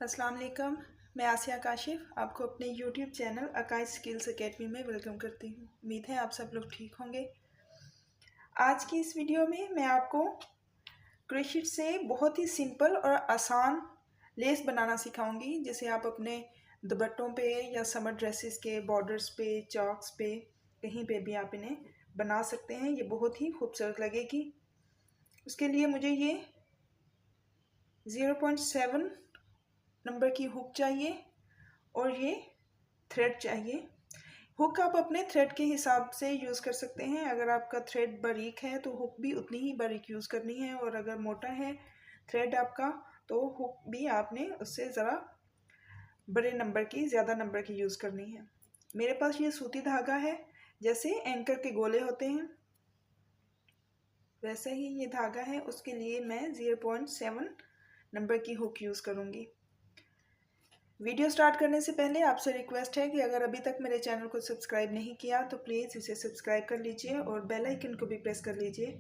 अस्सलाम वालेकुम। मैं आसिया काशिफ आपको अपने YouTube channel acai skills academy में वेलकम करती हूँ। उम्मीद है आप सब लोग ठीक होंगे। आज की इस वीडियो में मैं आपको क्रोशेट से बहुत ही सिंपल और आसान लेस बनाना सिखाऊंगी, जिसे आप अपने दुपट्टों पे या समर ड्रेसेस के बॉर्डर्स पे, चॉक्स पे, कहीं पे भी आप इन्हें बना सकते हैं। ये बहुत ही खूबसूरत लगेगी। उसके लिए मुझे ये 0.7 नंबर की हुक चाहिए और ये थ्रेड चाहिए। हुक आप अपने थ्रेड के हिसाब से यूज़ कर सकते हैं। अगर आपका थ्रेड बारीक है तो हुक भी उतनी ही बारीक यूज़ करनी है, और अगर मोटा है थ्रेड आपका तो हुक भी आपने उससे ज़रा बड़े नंबर की, ज़्यादा नंबर की यूज़ करनी है। मेरे पास ये सूती धागा है, जैसे एंकर के गोले होते हैं वैसा ही ये धागा है। उसके लिए मैं 0.7 नंबर की हुक यूज़ करूँगी। वीडियो स्टार्ट करने से पहले आपसे रिक्वेस्ट है कि अगर अभी तक मेरे चैनल को सब्सक्राइब नहीं किया तो प्लीज़ इसे सब्सक्राइब कर लीजिए और बेल आइकन को भी प्रेस कर लीजिए,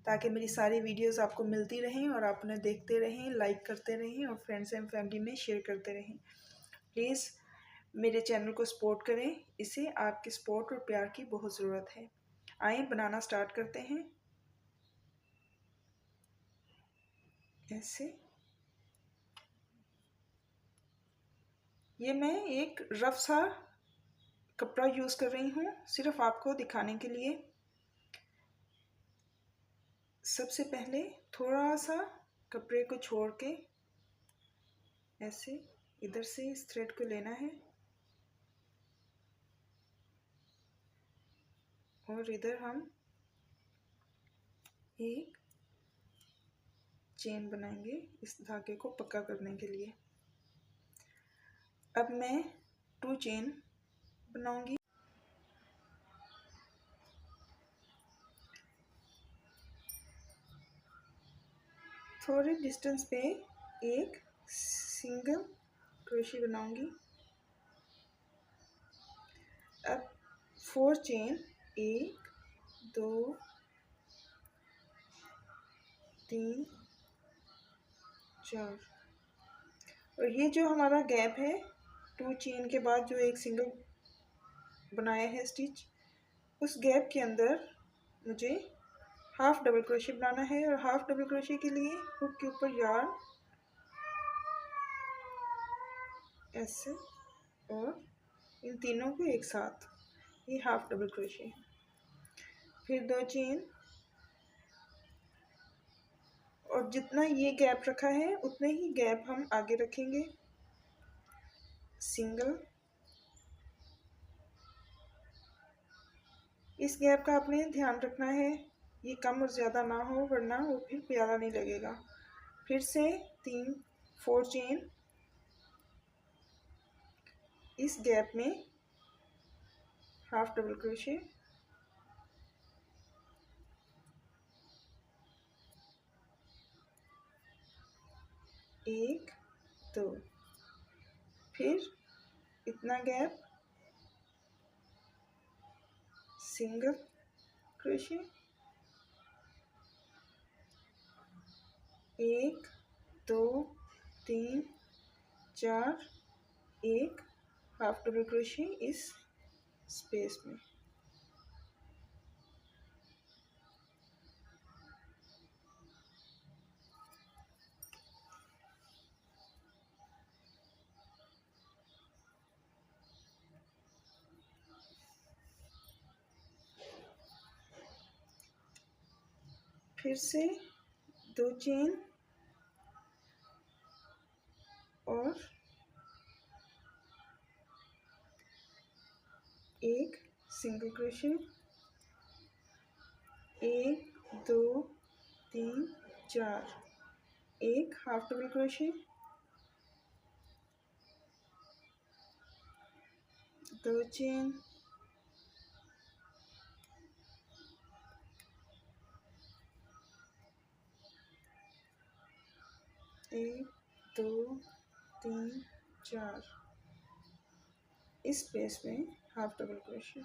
ताकि मेरी सारी वीडियोस आपको मिलती रहें और आप उन्हें देखते रहें, लाइक करते रहें और फ्रेंड्स एंड फैमिली में शेयर करते रहें। प्लीज़ मेरे चैनल को सपोर्ट करें, इसे आपके सपोर्ट और प्यार की बहुत ज़रूरत है। आइए बनाना स्टार्ट करते हैं। ऐसे ये मैं एक रफ सा कपड़ा यूज़ कर रही हूँ, सिर्फ आपको दिखाने के लिए। सबसे पहले थोड़ा सा कपड़े को छोड़ के ऐसे इधर से इस थ्रेड को लेना है और इधर हम एक चेन बनाएंगे इस धागे को पक्का करने के लिए। अब मैं 2 चेन बनाऊंगी। थोड़े डिस्टेंस पे एक सिंगल क्रोशे बनाऊंगी। अब 4 चेन, 1 2 3 4, और ये जो हमारा गैप है 2 चेन के बाद जो एक सिंगल बनाया है स्टिच, उस गैप के अंदर मुझे हाफ डबल क्रोशे बनाना है। और हाफ डबल क्रोशे के लिए हुक के ऊपर यार्न ऐसे और इन तीनों को एक साथ, ये हाफ डबल क्रोशे है। फिर 2 चेन और जितना ये गैप रखा है उतने ही गैप हम आगे रखेंगे। सिंगल, इस गैप का आपने ध्यान रखना है, ये कम और ज़्यादा ना हो, वरना वो फिर प्यारा नहीं लगेगा। फिर से 4 चेन, इस गैप में हाफ डबल क्रोशे, एक 2, फिर इतना गैप, सिंगल क्रोशे, 1 2 3 4, एक हाफ डबल क्रोशे इस स्पेस में। फिर से 2 चेन और एक सिंगल क्रोशे, 1 2 3 4, एक हाफ डबल क्रोशे, 2 चेन, एक 2 3 4, इस स्पेस में हाफ डबल क्रोशे।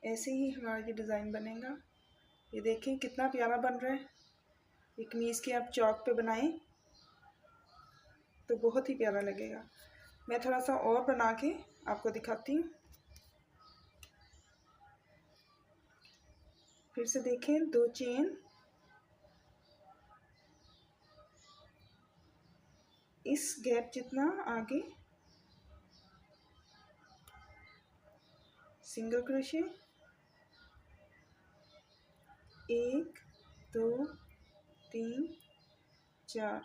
ऐसे ही हमारा ये डिज़ाइन बनेगा। ये देखें कितना प्यारा बन रहा है। ये कमीज़ के आप चौक पे बनाएं तो बहुत ही प्यारा लगेगा। मैं थोड़ा सा और बना के आपको दिखाती हूँ। फिर से देखें, 2 चेन इस गैप जितना आगे, सिंगल क्रोशे, 1 2 3 4,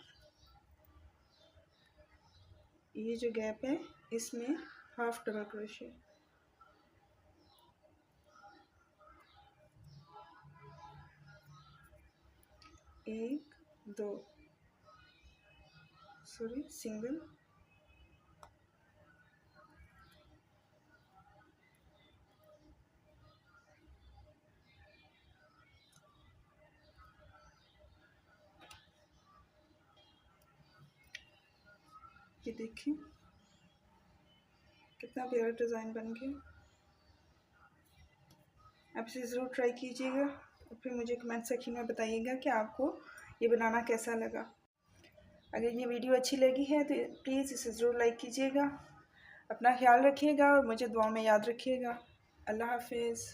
ये जो गैप है इसमें half double crochet, 1 2, sorry single, ये देखिए कितना प्यारा डिज़ाइन बन गया। आप इसे ज़रूर ट्राई कीजिएगा और फिर मुझे कमेंट सेक्शन में बताइएगा कि आपको ये बनाना कैसा लगा। अगर ये वीडियो अच्छी लगी है तो प्लीज़ इसे ज़रूर लाइक कीजिएगा। अपना ख्याल रखिएगा और मुझे दुआ में याद रखिएगा। अल्लाह हाफिज़।